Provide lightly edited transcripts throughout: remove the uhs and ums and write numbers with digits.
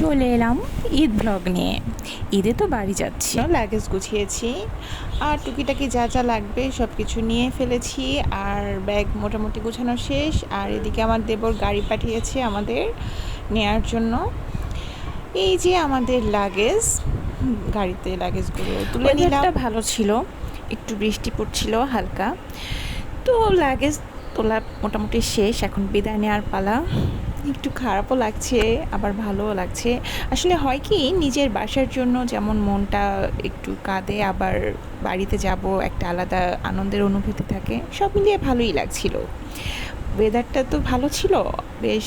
চলে এলাম ঈদ ব্লগ নিয়ে। ঈদে তো বাড়ি যাচ্ছি, লাগেজ গুছিয়েছি আর টুকিটাকি যা যা লাগবে সব কিছু নিয়ে ফেলেছি। আর ব্যাগ মোটামুটি গুছানো শেষ। আর এদিকে আমার দেবর গাড়ি পাঠিয়েছে আমাদের নেয়ার জন্য। এই যে আমাদের লাগেজ, গাড়িতে লাগেজগুলো তুলে নিলাম। ওয়েদারটা ভালো ছিল, একটু বৃষ্টি পড়ছিল হালকা। তো লাগেজ তোলা মোটামুটি শেষ, এখন বিদায় নেওয়ার পালা। একটু খারাপও লাগছে আবার ভালোও লাগছে। আসলে হয় কি, নিজের বাসার জন্য যেমন মনটা একটু কাঁদে, আবার বাড়িতে যাব একটা আলাদা আনন্দের অনুভূতি থাকে। সব মিলিয়ে ভালোই লাগছিল। ওয়েদারটা তো ভালো ছিল, বেশ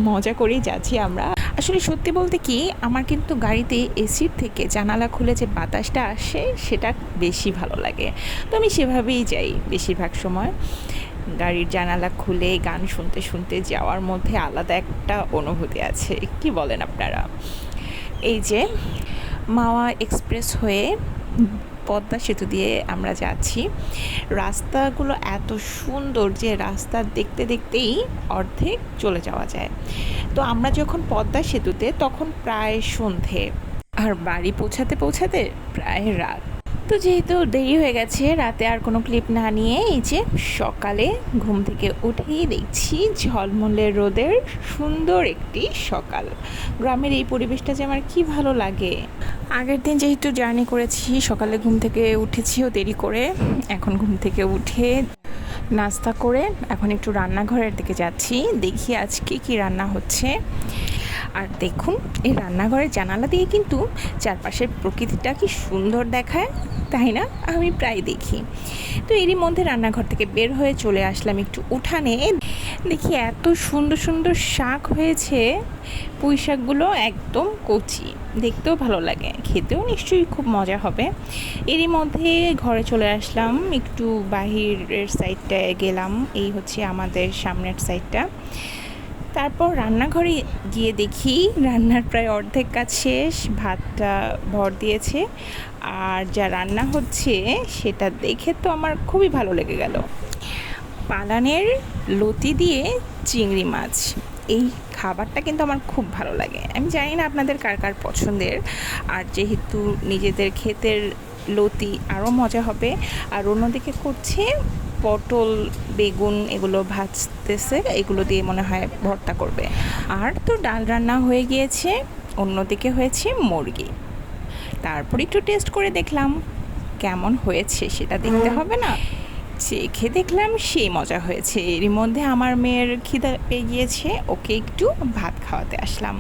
মজা করেই যাচ্ছি আমরা। আসলে সত্যি বলতে কি, আমার কিন্তু গাড়িতে এসির থেকে জানালা খুলে যে বাতাসটা আসে সেটা বেশি ভালো লাগে। তো আমি সেভাবেই যাই বেশিরভাগ সময়। গাড়ির জানালা খুলে গান শুনতে শুনতে যাওয়ার মধ্যে আলাদা একটা অনুভূতি আছে, কি বলেন আপনারা? এই যে মাওয়া এক্সপ্রেস হয়ে পদ্মা সেতু দিয়ে আমরা যাচ্ছি। রাস্তাগুলো এত সুন্দর যে রাস্তা দেখতে দেখতেই অর্ধেক চলে যাওয়া যায়। তো আমরা যখন পদ্মা সেতুতে তখন প্রায় সন্ধে, আর বাড়ি পৌঁছাতে পৌঁছাতে প্রায় রাত। তো যেহেতু দেরি হয়ে গেছে, রাতে আর কোনো ক্লিপ না নিয়ে এই যে সকালে ঘুম থেকে উঠেই দেখছি ঝলমলে রোদের সুন্দর একটি সকাল। গ্রামের এই পরিবেশটা যে আমার কি ভালো লাগে। আগের দিন যেহেতু জার্নি করেছি, সকালে ঘুম থেকে উঠেছিও দেরি করে। এখন ঘুম থেকে উঠে নাস্তা করে এখন একটু রান্নাঘরের দিকে যাচ্ছি, দেখি আজকে কি রান্না হচ্ছে। আর দেখুন, এই রান্নাঘরের জানালা দিয়ে কিন্তু চারপাশের প্রকৃতিটা কি সুন্দর দেখায়, তাই না? আমি প্রায় দেখি। তো এরই মধ্যে রান্নাঘর থেকে বের হয়ে চলে আসলাম একটু উঠানে। দেখি এত সুন্দর সুন্দর শাক হয়েছে। পুঁই শাকগুলো একদম কচি, দেখতেও ভালো লাগে, খেতেও নিশ্চয়ই খুব মজা হবে। এরই মধ্যে ঘরে চলে আসলাম, একটু বাহিরের সাইডটায় গেলাম। এই হচ্ছে আমাদের সামনের সাইডটা। তারপর রান্নাঘরে গিয়ে দেখি রান্নার প্রায় অর্ধেক কাজ শেষ, ভাতটা ভর দিয়েছে। আর যা রান্না হচ্ছে সেটা দেখে তো আমার খুবই ভালো লেগে গেল। পালানের লতি দিয়ে চিংড়ি মাছ, এই খাবারটা কিন্তু আমার খুব ভালো লাগে। আমি জানি না আপনাদের কার কার পছন্দের। আর যেহেতু নিজেদের ক্ষেতের লতি আরও মজা হবে। আর অন্যদিকে করছে পটল, বেগুন, এগুলো ভাজতেছে, এগুলো দিয়ে মনে হয় ভর্তা করবে। আর তো ডাল রান্না হয়ে গিয়েছে, অন্যদিকে হয়েছে মুরগি। তারপর একটু টেস্ট করে দেখলাম কেমন হয়েছে, সেটা দেখতে হবে না? চেখে দেখলাম সেই মজা হয়েছে। এরই মধ্যে আমার মেয়ের খিদা পেয়ে গিয়েছে, ওকে একটু ভাত খাওয়াতে আসলাম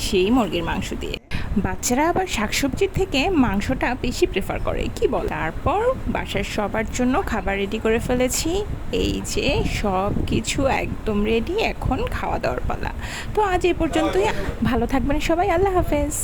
সেই মুরগির মাংস দিয়ে। বাচ্চারা আবার শাকসবজির থেকে মাংসটা বেশি প্রেফার করে, কি বল। তারপর বাসার সবার জন্য খাবার রেডি করে ফেলেছি। এই যে সব কিছু একদম রেডি, এখন খাওয়া দাওয়ার পালা। তো আজ এ পর্যন্তই। ভালো থাকবেন সবাই, আল্লাহ হাফেজ।